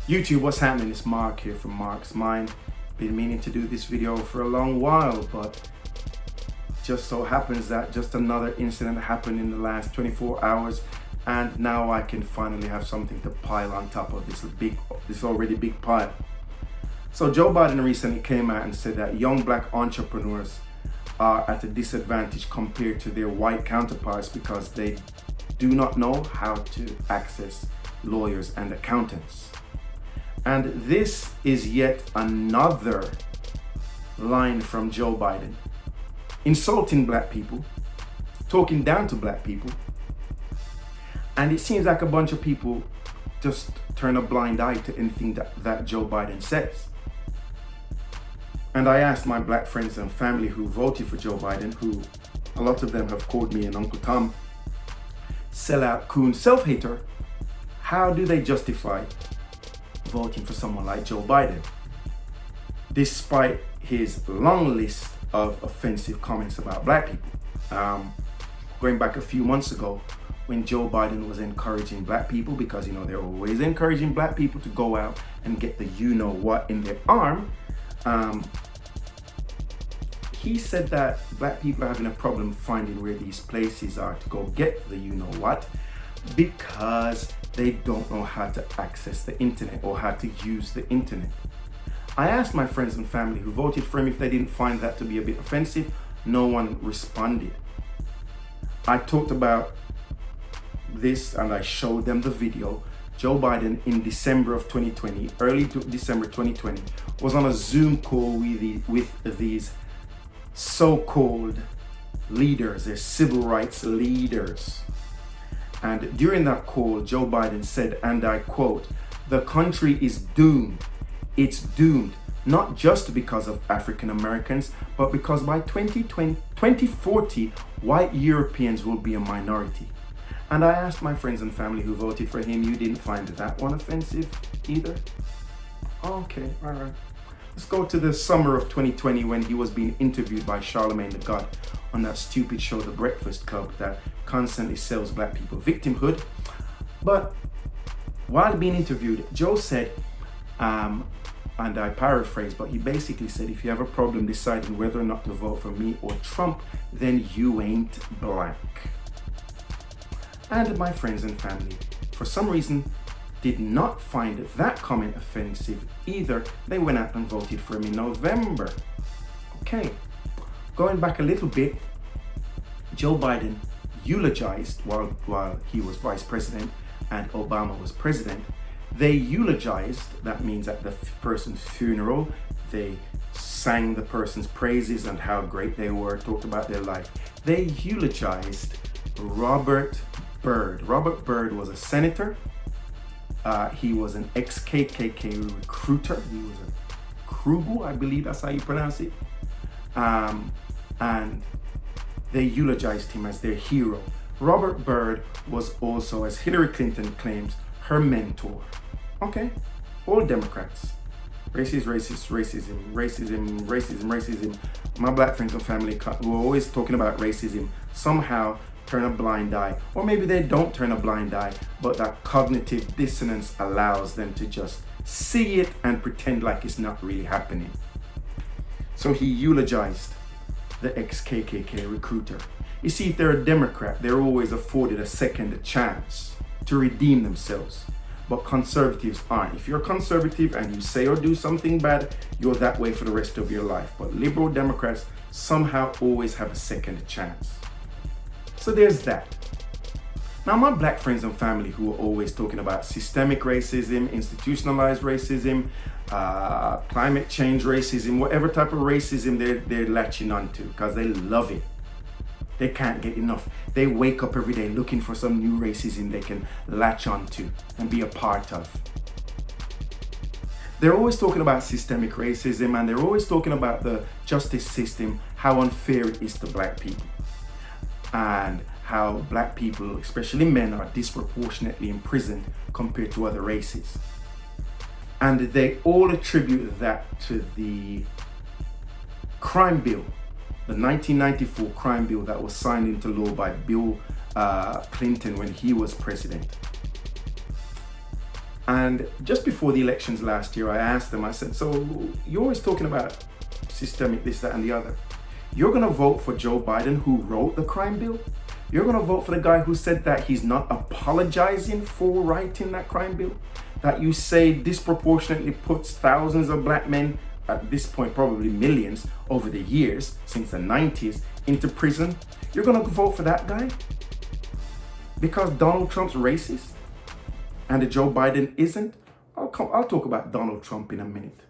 YouTube, what's happening? It's Mark here from Mark's Mind. Been meaning to do this video for a long while, but just so happens that just another incident happened in the last 24 hours, and now I can finally have something to pile on top of this already big pile. So Joe Biden recently came out and said that young black entrepreneurs are at a disadvantage compared to their white counterparts because they do not know how to access lawyers and accountants. And this is yet another line from Joe Biden, insulting black people, talking down to black people. And it seems like a bunch of people just turn a blind eye to anything that Joe Biden says. And I asked my black friends and family who voted for Joe Biden, who a lot of them have called me an Uncle Tom, sellout, coon, self-hater, how do they justify voting for someone like Joe Biden, despite his long list of offensive comments about black people? Going back a few months ago, when Joe Biden was encouraging black people, because they're always encouraging black people to go out and get the you-know-what in their arm, he said that black people are having a problem finding where these places are to go get the you-know-what because they don't know how to access the internet or how to use the internet. I asked my friends and family who voted for him if they didn't find that to be a bit offensive. No one responded. I talked about this and I showed them the video. Joe Biden in December of 2020, early December 2020, was on a Zoom call with these so-called leaders, they're civil rights leaders. And during that call, Joe Biden said, and I quote, "The country is doomed. It's doomed, not just because of African Americans, but because by 2040, white Europeans will be a minority." And I asked my friends and family who voted for him, you didn't find that one offensive either? Okay, all right. Let's go to the summer of 2020 when he was being interviewed by Charlemagne the God on that stupid show, The Breakfast Club, that constantly sells black people victimhood. But while being interviewed, Joe said, and I paraphrase, but he basically said, if you have a problem deciding whether or not to vote for me or Trump, then you ain't black. And my friends and family, for some reason, did not find that comment offensive either. They went out and voted for him in November. Okay, going back a little bit, Joe Biden eulogized while he was vice president and Obama was president. They eulogized, that means at the person's funeral, they sang the person's praises and how great they were, talked about their life. They eulogized Robert Byrd. Robert Byrd was a senator. He was an ex-KKK recruiter. He was a Krugu, I believe that's how you pronounce it. And they eulogized him as their hero. Robert Byrd was also, as Hillary Clinton claims, her mentor. Okay, all Democrats. Racism. My black friends and family who are always talking about racism somehow turn a blind eye, or maybe they don't turn a blind eye, but that cognitive dissonance allows them to just see it and pretend like it's not really happening. So he eulogized the ex-KKK recruiter. You see, if they're a Democrat, they're always afforded a second chance to redeem themselves, but conservatives aren't. If you're conservative and you say or do something bad, you're that way for the rest of your life. But liberal Democrats somehow always have a second chance. So there's that. Now, my black friends and family who are always talking about systemic racism, institutionalized racism, climate change racism, whatever type of racism they're latching onto because they love it. They can't get enough. They wake up every day looking for some new racism they can latch onto and be a part of. They're always talking about systemic racism, and they're always talking about the justice system, how unfair it is to black people, and how black people, especially men, are disproportionately imprisoned compared to other races. And they all attribute that to the crime bill, the 1994 crime bill that was signed into law by Bill Clinton when he was president. And just before the elections last year, I asked them, I said, so you're always talking about systemic this, that, and the other. You're going to vote for Joe Biden, who wrote the crime bill? You're going to vote for the guy who said that he's not apologizing for writing that crime bill? That you say disproportionately puts thousands of black men, at this point probably millions over the years, since the 90s, into prison? You're going to vote for that guy? Because Donald Trump's racist? And Joe Biden isn't? I'll talk about Donald Trump in a minute.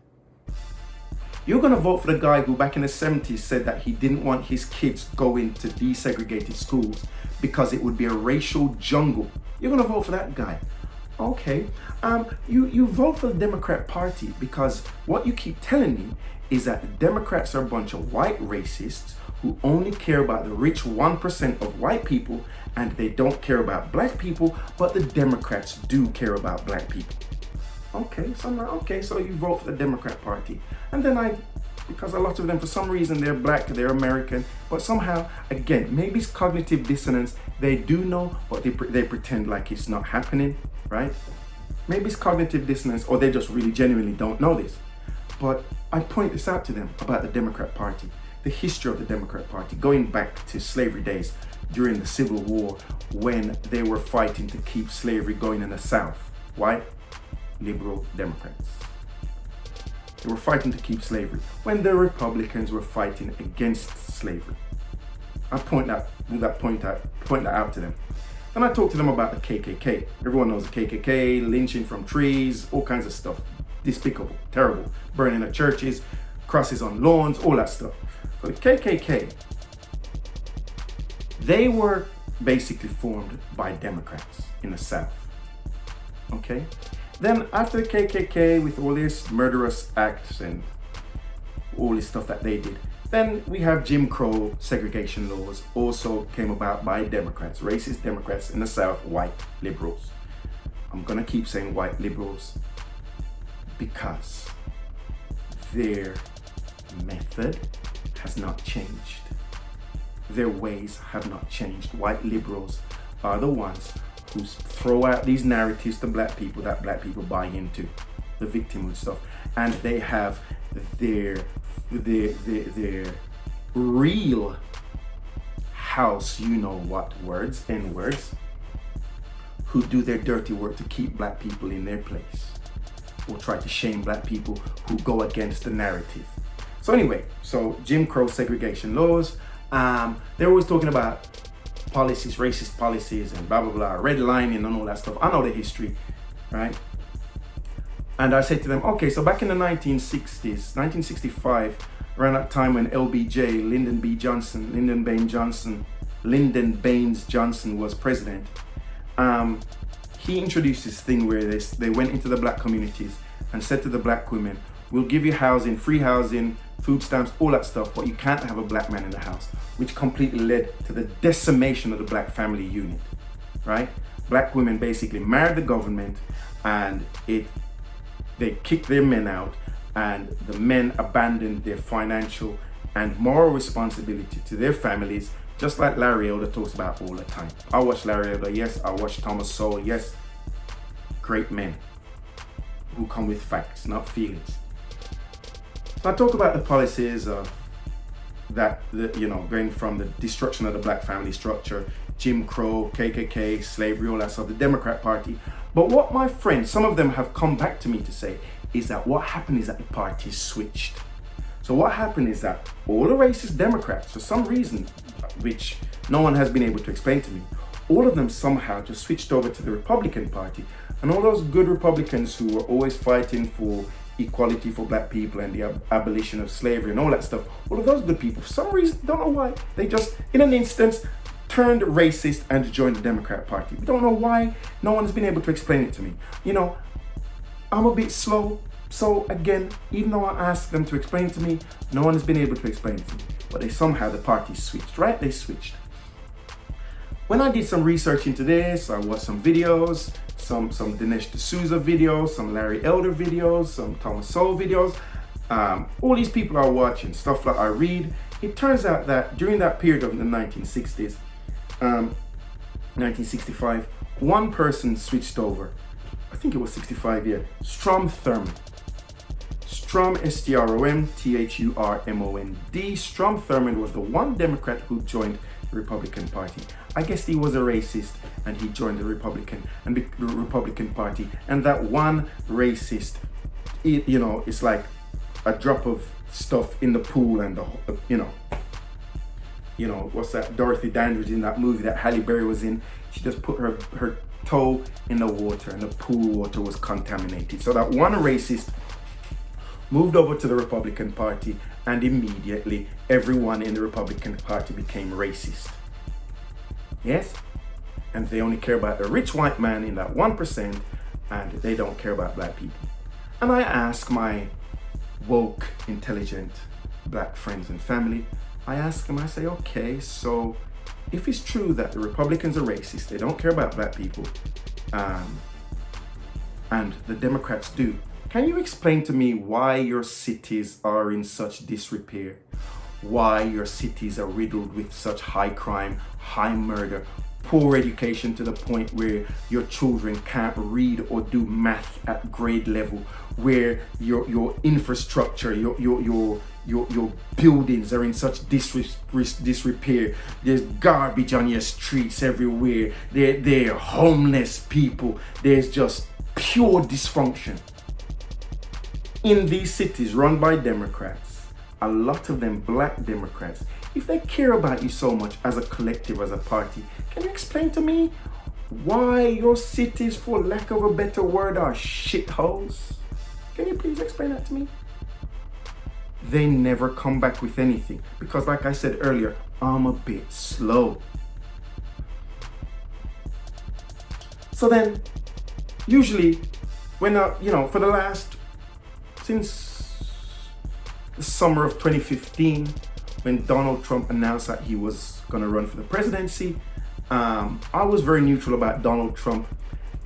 You're going to vote for the guy who back in the 70s said that he didn't want his kids going to desegregated schools because it would be a racial jungle. You're going to vote for that guy. Okay. You vote for the Democrat Party because what you keep telling me is that the Democrats are a bunch of white racists who only care about the rich 1% of white people, and they don't care about black people, but the Democrats do care about black people. Okay, so I'm like, okay, so you vote for the Democrat Party. And then because a lot of them, for some reason, they're black, they're American, but somehow, again, maybe it's cognitive dissonance. They do know, but they pretend like it's not happening, right? Maybe it's cognitive dissonance, or they just really genuinely don't know this. But I point this out to them about the Democrat Party, the history of the Democrat Party, going back to slavery days during the Civil War, when they were fighting to keep slavery going in the South. White, liberal Democrats. They were fighting to keep slavery when the Republicans were fighting against slavery. I point that out to them. And I talk to them about the KKK. Everyone knows the KKK, lynching from trees, all kinds of stuff. Despicable, terrible, burning of churches, crosses on lawns, all that stuff. So the KKK, they were basically formed by Democrats in the South. Okay? Then after the KKK, with all these murderous acts and all this stuff that they did, then we have Jim Crow segregation laws, also came about by Democrats, racist Democrats in the South, white liberals. I'm gonna keep saying white liberals because their method has not changed. Their ways have not changed. White liberals are the ones who throw out these narratives to black people that black people buy into, the victimhood stuff, and they have their real house, you know what words, N-words, who do their dirty work to keep black people in their place, or try to shame black people who go against the narrative. So anyway, so Jim Crow segregation laws, they're always talking about policies, racist policies, and blah, blah, blah, redlining and all that stuff. I know the history, right? And I said to them, okay, so back in the 1960s, 1965, around that time when LBJ, Lyndon Baines Johnson was president, he introduced this thing where they went into the black communities and said to the black women, we'll give you housing, free housing, food stamps, all that stuff, but you can't have a black man in the house, which completely led to the decimation of the black family unit, right? Black women basically married the government, and they kicked their men out, and the men abandoned their financial and moral responsibility to their families, just like Larry Elder talks about all the time. I watch Larry Elder, yes, I watch Thomas Sowell, yes, great men who come with facts, not feelings. So I talk about the policies of that, going from the destruction of the black family structure, Jim Crow, KKK, slavery, all that stuff, the Democrat Party. But what my friends, some of them have come back to me to say, is that what happened is that the parties switched. So what happened is that all the racist Democrats, for some reason, which no one has been able to explain to me, all of them somehow just switched over to the Republican Party. And all those good Republicans who were always fighting for equality for black people and the abolition of slavery and all that stuff, all of those good people, for some reason, don't know why, they just, in an instance, turned racist and joined the Democrat Party. We don't know why. No one has been able to explain it to me. I'm a bit slow. So again, even though I asked them to explain it to me, no one has been able to explain it to me. But the parties switched, right? They switched. When I did some research into this, I watched some videos, some Dinesh D'Souza videos, some Larry Elder videos, some Thomas Sowell videos. All these people are watching, stuff that I read. It turns out that during that period of the 1960s, 1965, one person switched over. I think it was 65, yeah. Strom Thurmond. Strom, Stromthurmond. Strom Thurmond was the one Democrat who joined the Republican Party. I guess he was a racist and he joined the Republican Party. And that one racist, it's like a drop of stuff in the pool, and what's that? Dorothy Dandridge in that movie that Halle Berry was in. She just put her toe in the water and the pool water was contaminated. So that one racist moved over to the Republican Party, and immediately everyone in the Republican Party became racist. Yes? And they only care about the rich white man in that 1%, and they don't care about black people. And I ask my woke, intelligent black friends and family, I say, okay, so if it's true that the Republicans are racist, they don't care about black people, and the Democrats do, can you explain to me why your cities are in such disrepair? Why your cities are riddled with such high crime, high murder, poor education to the point where your children can't read or do math at grade level, where your infrastructure, your buildings are in such disrepair. There's garbage on your streets everywhere. They're homeless people. There's just pure dysfunction. In these cities run by Democrats, a lot of them black Democrats, if they care about you so much as a collective, as a party, can you explain to me why your cities, for lack of a better word, are shitholes? Can you please explain that to me? They never come back with anything because, like I said earlier, I'm a bit slow. So then, usually, when for the last, since the summer of 2015, when Donald Trump announced that he was going to run for the presidency, I was very neutral about Donald Trump.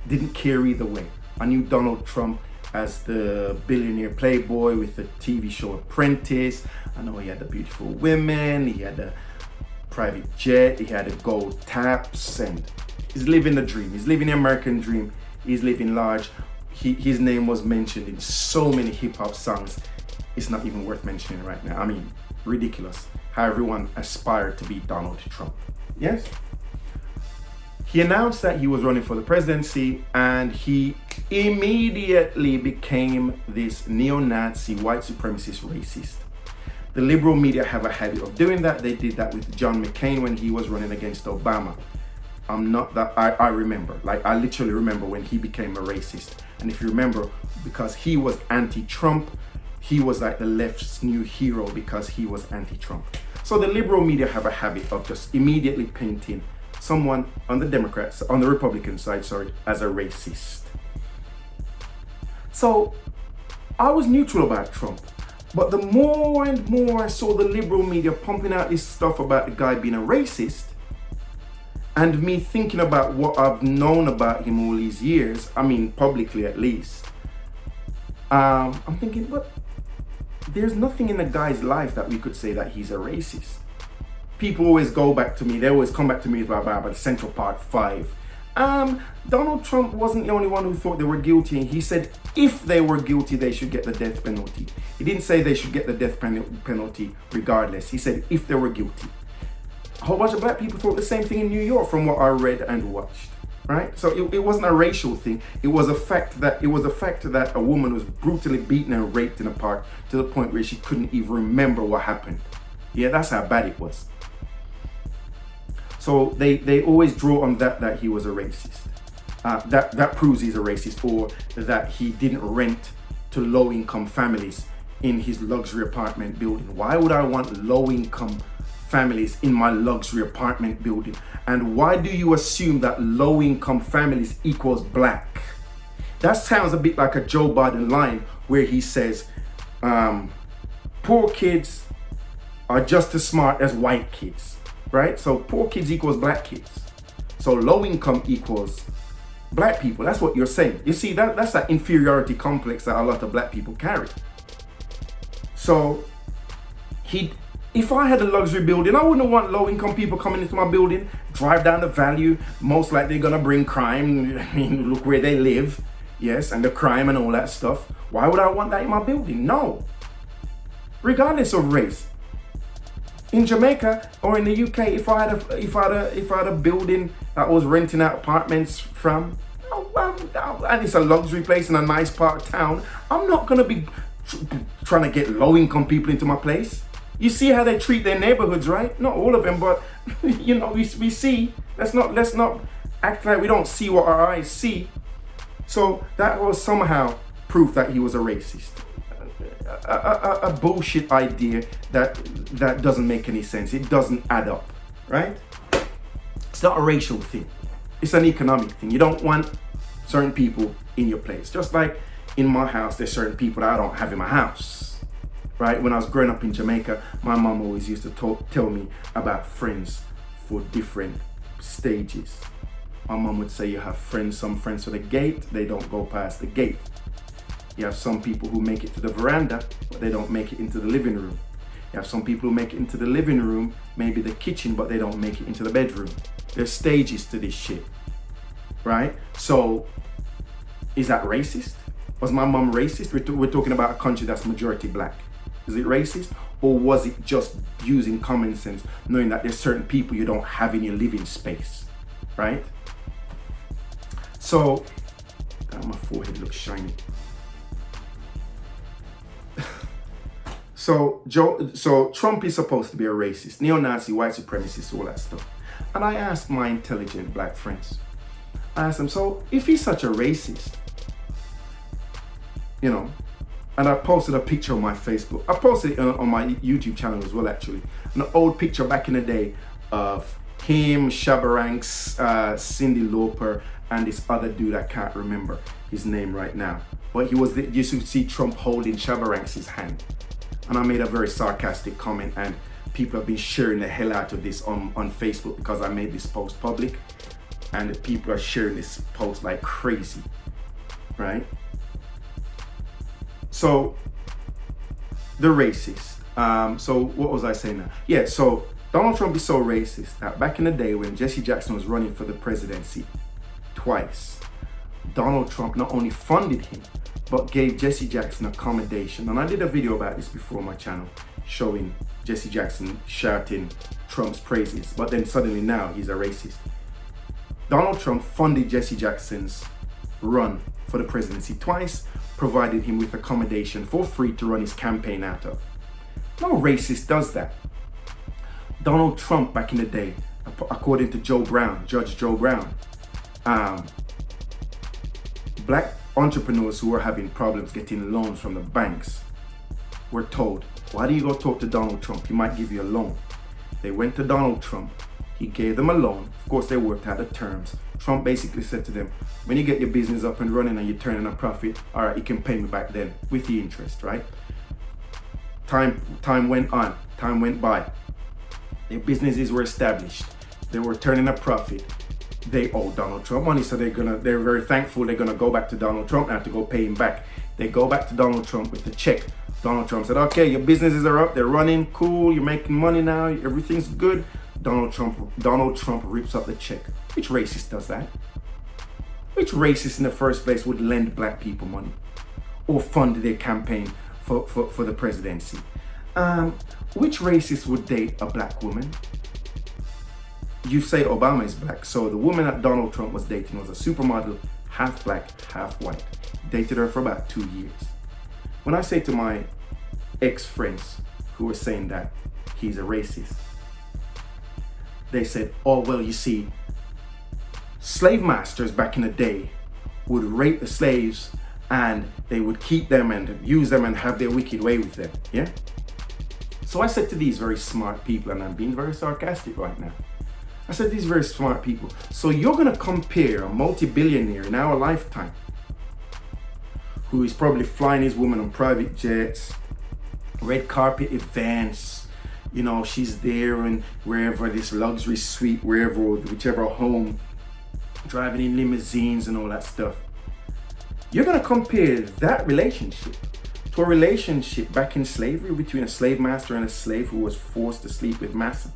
Didn't care either way. I knew Donald Trump as the billionaire playboy with the TV show Apprentice. I know he had the beautiful women, he had a private jet, he had a gold taps, and he's living the dream. He's living the American dream. He's living large. His name was mentioned in so many hip hop songs. It's not even worth mentioning right now. I mean, ridiculous how everyone aspired to be Donald Trump. Yes? He announced that he was running for the presidency, and he immediately became this neo-Nazi, white supremacist racist. The liberal media have a habit of doing that. They did that with John McCain when he was running against Obama. I remember, I literally remember when he became a racist. And if you remember, because he was anti-Trump, he was like the left's new hero because he was anti-Trump. So the liberal media have a habit of just immediately painting someone on the Republican side, as a racist. So I was neutral about Trump, but the more and more I saw the liberal media pumping out this stuff about the guy being a racist, and me thinking about what I've known about him all these years, I mean publicly at least, I'm thinking, but there's nothing in the guy's life that we could say that he's a racist. People always go back to me, they always come back to me about the Central Park 5. Donald Trump wasn't the only one who thought they were guilty. He said if they were guilty, they should get the death penalty. He didn't say they should get the death penalty regardless. He said if they were guilty. A whole bunch of black people thought the same thing in New York from what I read and watched, right? So it wasn't a racial thing. It was a fact that a woman was brutally beaten and raped in a park to the point where she couldn't even remember what happened. Yeah, that's how bad it was. So they always draw on that he was a racist. That proves he's a racist, or that he didn't rent to low-income families in his luxury apartment building. Why would I want low-income families in my luxury apartment building? And why do you assume that low-income families equals black? That sounds a bit like a Joe Biden line where he says, poor kids are just as smart as white kids. Right? So poor kids equals black kids. So low income equals black people. That's what you're saying. You see, that's that inferiority complex that a lot of black people carry. So if I had a luxury building, I wouldn't want low income people coming into my building, drive down the value, most likely gonna bring crime. I mean, look where they live. yes, and the crime and all that stuff. Why would I want that in my building? No. Regardless of race. In Jamaica or in the UK, if I had a building that I was renting out apartments from, and it's a luxury place in a nice part of town, I'm not gonna be trying to get low-income people into my place. You see how they treat their neighborhoods, right? Not all of them, but you know, we see. Let's not act like we don't see what our eyes see. So that was somehow proof that he was a racist. A bullshit idea that doesn't make any sense. It doesn't add up, right? It's not a racial thing. It's an economic thing. You don't want certain people in your place. Just like in my house, there's certain people that I don't have in my house, right? When I was growing up in Jamaica, my mom always used to tell me about friends for different stages. My mom would say you have friends, some friends for the gate, they don't go past the gate. You have some people who make it to the veranda, but they don't make it into the living room. You have some people who make it into the living room, maybe the kitchen, but they don't make it into the bedroom. There's stages to this shit, right? So, is that racist? Was my mom racist? We're talking about a country that's majority black. Is it racist? Or was it just using common sense, knowing that there's certain people you don't have in your living space, right? So, my forehead looks shiny. So Trump is supposed to be a racist, neo-Nazi, white supremacist, all that stuff. And I asked my intelligent black friends, I asked them, so if he's such a racist, you know, and I posted a picture on my Facebook. I posted it on my YouTube channel as well, actually. An old picture back in the day of him, Shabba Ranks, Cyndi Lauper, and this other dude, I can't remember his name right now. But you should see Trump holding Shabba Ranks' hand. And I made a very sarcastic comment, and people have been sharing the hell out of this on Facebook because I made this post public. And the people are sharing this post like crazy, right? So, the racist. So what was I saying now? Yeah, so Donald Trump is so racist that back in the day when Jesse Jackson was running for the presidency twice, Donald Trump not only funded him, but gave Jesse Jackson accommodation. And I did a video about this before on my channel, showing Jesse Jackson shouting Trump's praises, but then suddenly now he's a racist. Donald Trump funded Jesse Jackson's run for the presidency twice, provided him with accommodation for free to run his campaign out of. No racist does that. Donald Trump back in the day, according to Judge Joe Brown, black entrepreneurs who were having problems getting loans from the banks were told, why do you go talk to Donald Trump? He might give you a loan. They went to Donald Trump. He gave them a loan. Of course, they worked out the terms. Trump basically said to them, when you get your business up and running and you're turning a profit, all right, you can pay me back then with the interest, right? Time went on. Time went by. Their businesses were established. They were turning a profit. They owe Donald Trump money, so they're very thankful. They're gonna go back to Donald Trump now to go pay him back. They go back to Donald Trump with the check. Donald Trump said, okay, your businesses are up, they're running, cool, you're making money now, everything's good. Donald Trump rips up the check. Which racist does that? Which racist in the first place would lend black people money or fund their campaign for the presidency? Which racist would date a black woman? You say Obama is black, so the woman that Donald Trump was dating was a supermodel, half black, half white. Dated her for about 2 years. When I say to my ex-friends who were saying that he's a racist, they said, oh, well, you see, slave masters back in the day would rape the slaves and they would keep them and use them and have their wicked way with them, yeah? So I said to these very smart people, and I'm being very sarcastic right now, I said these very smart people, so you're gonna compare a multi-billionaire in our lifetime who is probably flying his woman on private jets, red carpet events, you know, she's there and wherever, this luxury suite, wherever, whichever home, driving in limousines and all that stuff. You're gonna compare that relationship to a relationship back in slavery between a slave master and a slave who was forced to sleep with massa.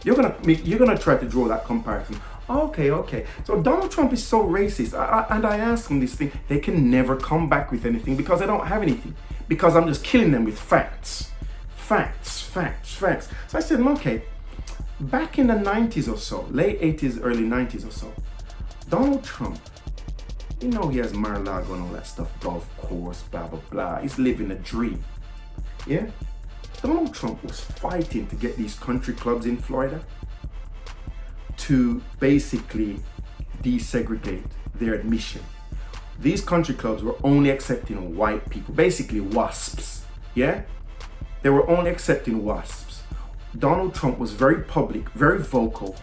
You're gonna try to draw that comparison. Okay, okay. So Donald Trump is so racist. And I ask him this thing. They can never come back with anything because I don't have anything. Because I'm just killing them with facts. Facts, facts, facts. So I said, okay, back in the 90s or so, late 80s, early 90s or so, Donald Trump, you know he has Mar-a-Lago and all that stuff, golf course, blah, blah, blah. He's living a dream. Yeah? Donald Trump was fighting to get these country clubs in Florida to basically desegregate their admission. These country clubs were only accepting white people, basically WASPs. Yeah? They were only accepting WASPs. Donald Trump was very public, very vocal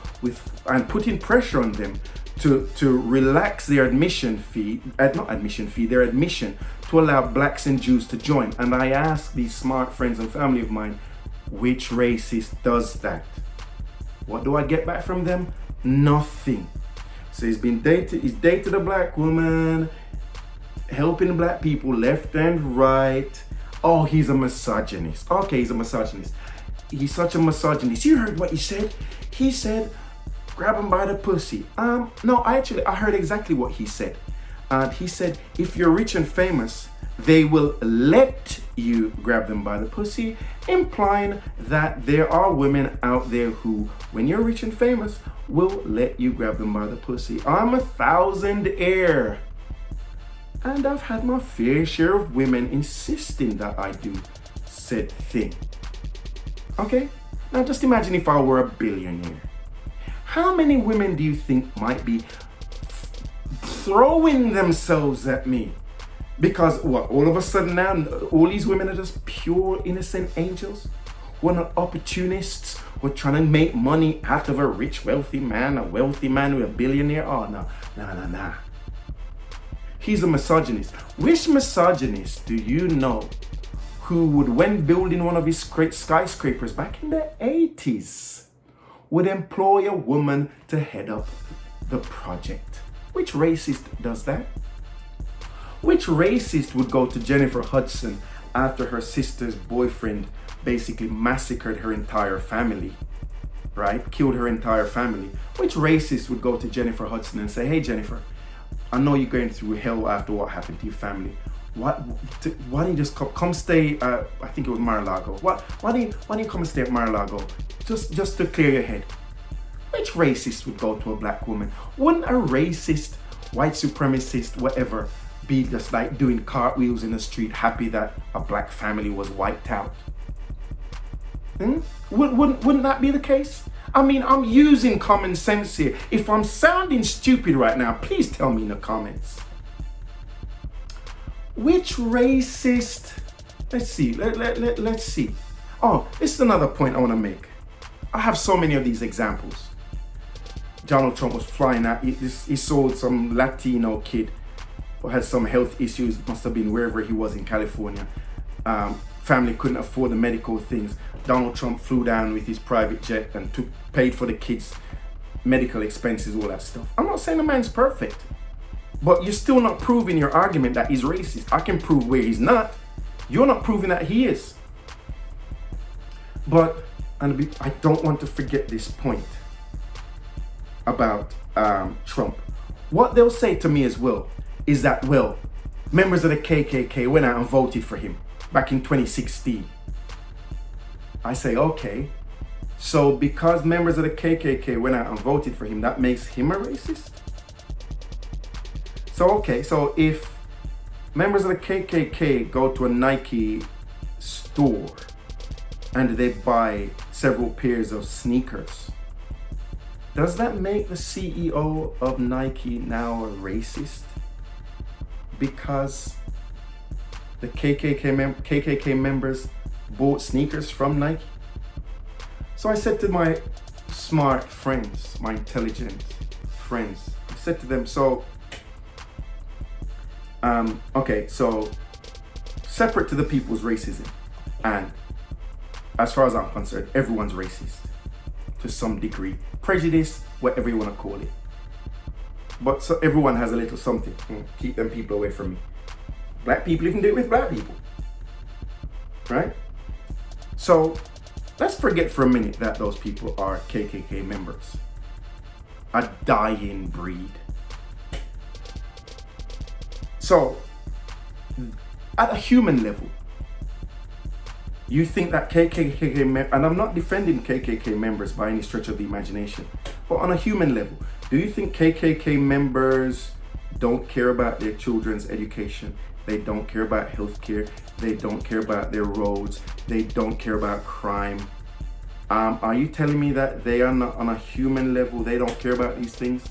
and putting pressure on them to relax their admission fee, their admission to allow blacks and Jews to join. And I asked these smart friends and family of mine, which racist does that? What do I get back from them? Nothing. So he's dated a black woman, helping black people left and right. Oh, he's a misogynist. Okay, he's a misogynist. He's such a misogynist. You heard what he said? He said, grab him by the pussy. No, I heard exactly what he said. He said, if you're rich and famous, they will let you grab them by the pussy, implying that there are women out there who, when you're rich and famous, will let you grab them by the pussy. I'm a thousandaire. And I've had my fair share of women insisting that I do said thing. Okay? Now just imagine if I were a billionaire. How many women do you think might be throwing themselves at me? Because what, all of a sudden now, all these women are just pure innocent angels who are not opportunists, who are trying to make money out of a rich, wealthy man who's a billionaire. Oh, no. He's a misogynist. Which misogynist do you know who would, when building one of his skyscrapers back in the 80s, would employ a woman to head up the project? Which racist does that? Which racist would go to Jennifer Hudson after her sister's boyfriend basically massacred her entire family, right? Killed her entire family. Which racist would go to Jennifer Hudson and say, hey, Jennifer, I know you're going through hell after what happened to your family. Why don't you just come stay, I think it was Mar-a-Lago. Why don't you come and stay at Mar-a-Lago just to clear your head? Which racist would go to a black woman? Wouldn't a racist, white supremacist, whatever, be just like doing cartwheels in the street, happy that a black family was wiped out? Wouldn't that be the case? I mean, I'm using common sense here. If I'm sounding stupid right now, please tell me in the comments. Which racist? Let's see. Let's see. Oh, this is another point I want to make. I have so many of these examples. Donald Trump was flying out. He saw some Latino kid who had some health issues. Must have been wherever he was in California. Family couldn't afford the medical things. Donald Trump flew down with his private jet and paid for the kids' medical expenses, all that stuff. I'm not saying the man's perfect, but you're still not proving your argument that he's racist. I can prove where he's not. You're not proving that he is. But I don't want to forget this point about Trump. What they'll say to me as well is that, well, members of the KKK went out and voted for him back in 2016. I say, okay, so because members of the KKK went out and voted for him, that makes him a racist? So, okay, so if members of the KKK go to a Nike store and they buy several pairs of sneakers, does that make the CEO of Nike now a racist? Because the KKK members bought sneakers from Nike? So I said to my smart friends, my intelligent friends, I said to them, so, okay, so separate to the people's racism, and as far as I'm concerned, everyone's racist to some degree. Prejudice, whatever you want to call it. But so everyone has a little something. Keep them people away from me. Black people, you can do it with black people. Right? So let's forget for a minute that those people are KKK members. a dying breed. So, at a human level, you think that KKK, and I'm not defending KKK members by any stretch of the imagination, but on a human level, do you think KKK members don't care about their children's education? They don't care about healthcare. They don't care about their roads. They don't care about crime. Are you telling me that they are not, on a human level, they don't care about these things?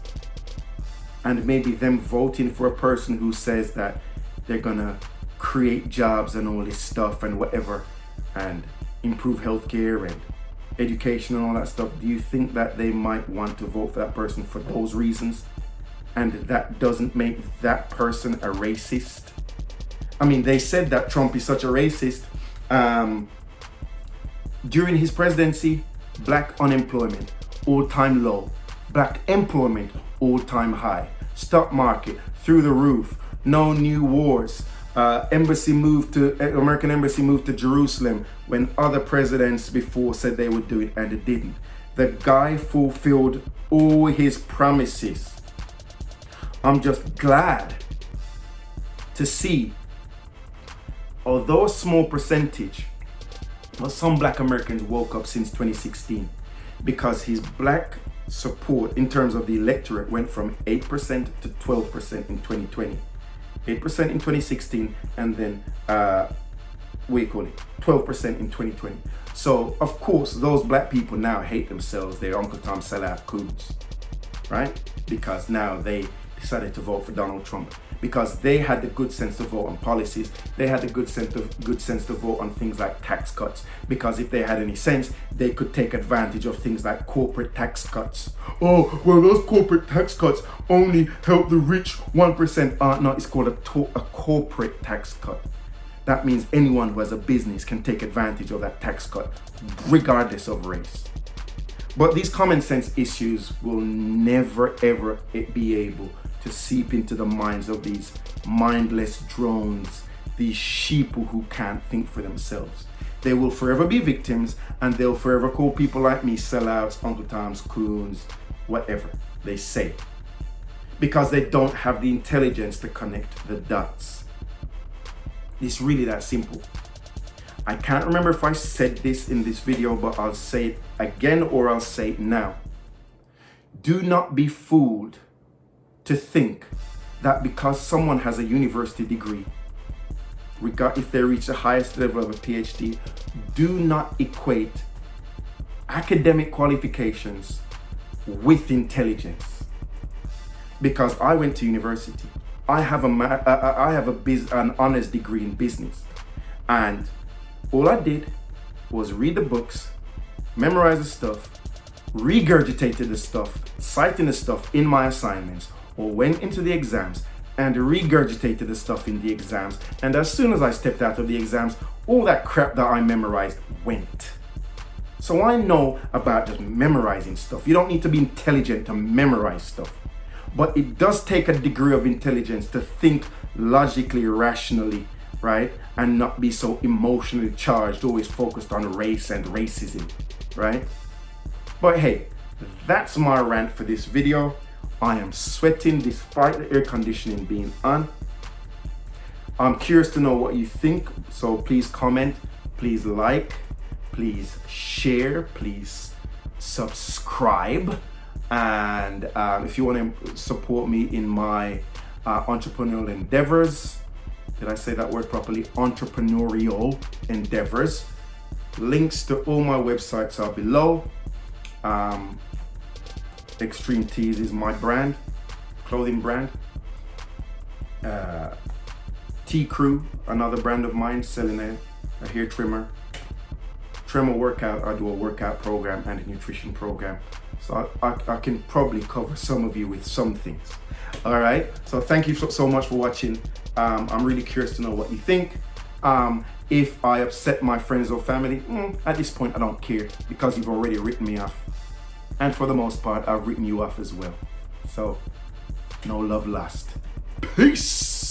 And maybe them voting for a person who says that they're gonna create jobs and all this stuff and whatever, and improve healthcare and education and all that stuff, do you think that they might want to vote for that person for those reasons? And that doesn't make that person a racist? I mean, they said that Trump is such a racist. During his presidency, black unemployment, all-time low. Black employment, all-time high. Stock market, through the roof. No new wars. American embassy moved to Jerusalem when other presidents before said they would do it and it didn't. The guy fulfilled all his promises. I'm just glad to see, although a small percentage, but some black Americans woke up since 2016, because his black support in terms of the electorate went from 8% to 12% in 2020. 8% in 2016, and then 12% in 2020. So of course those black people now hate themselves. They're Uncle Tom sellout coons, right? Because now they decided to vote for Donald Trump, because they had the good sense to vote on policies. They had the good sense to vote on things like tax cuts, because if they had any sense, they could take advantage of things like corporate tax cuts. Oh, well, those corporate tax cuts only help the rich 1%. No, it's called a corporate tax cut. That means anyone who has a business can take advantage of that tax cut, regardless of race. But these common sense issues will never ever be able to seep into the minds of these mindless drones, these sheeple who can't think for themselves. They will forever be victims, and they'll forever call people like me sellouts, Uncle Tom's, coons, whatever they say, because they don't have the intelligence to connect the dots. It's really that simple. I can't remember if I said this in this video, but I'll say it again, or I'll say it now. Do not be fooled to think that because someone has a university degree, if they reach the highest level of a PhD, do not equate academic qualifications with intelligence. Because I went to university, I have an honors degree in business, and all I did was read the books, memorize the stuff, regurgitated the stuff, citing the stuff in my assignments, or went into the exams and regurgitated the stuff in the exams. And as soon as I stepped out of the exams, all that crap that I memorized went. So I know about just memorizing stuff. You don't need to be intelligent to memorize stuff. But it does take a degree of intelligence to think logically, rationally, right? And not be so emotionally charged, always focused on race and racism, right? But hey, that's my rant for this video. I am sweating despite the air conditioning being on. I'm curious to know what you think, so please comment, please like, please share, please subscribe. And if you want to support me in my entrepreneurial endeavors, did I say that word properly? Entrepreneurial endeavors. Links to all my websites are below. Extreme Tees is my brand, clothing brand. T Crew, another brand of mine, selling a hair trimmer. Tremor workout, I do a workout program and a nutrition program. So I can probably cover some of you with some things. All right, so thank you so much for watching. I'm really curious to know what you think. If I upset my friends or family, at this point I don't care, because you've already written me off. And for the most part, I've written you off as well. So, no love lost. Peace!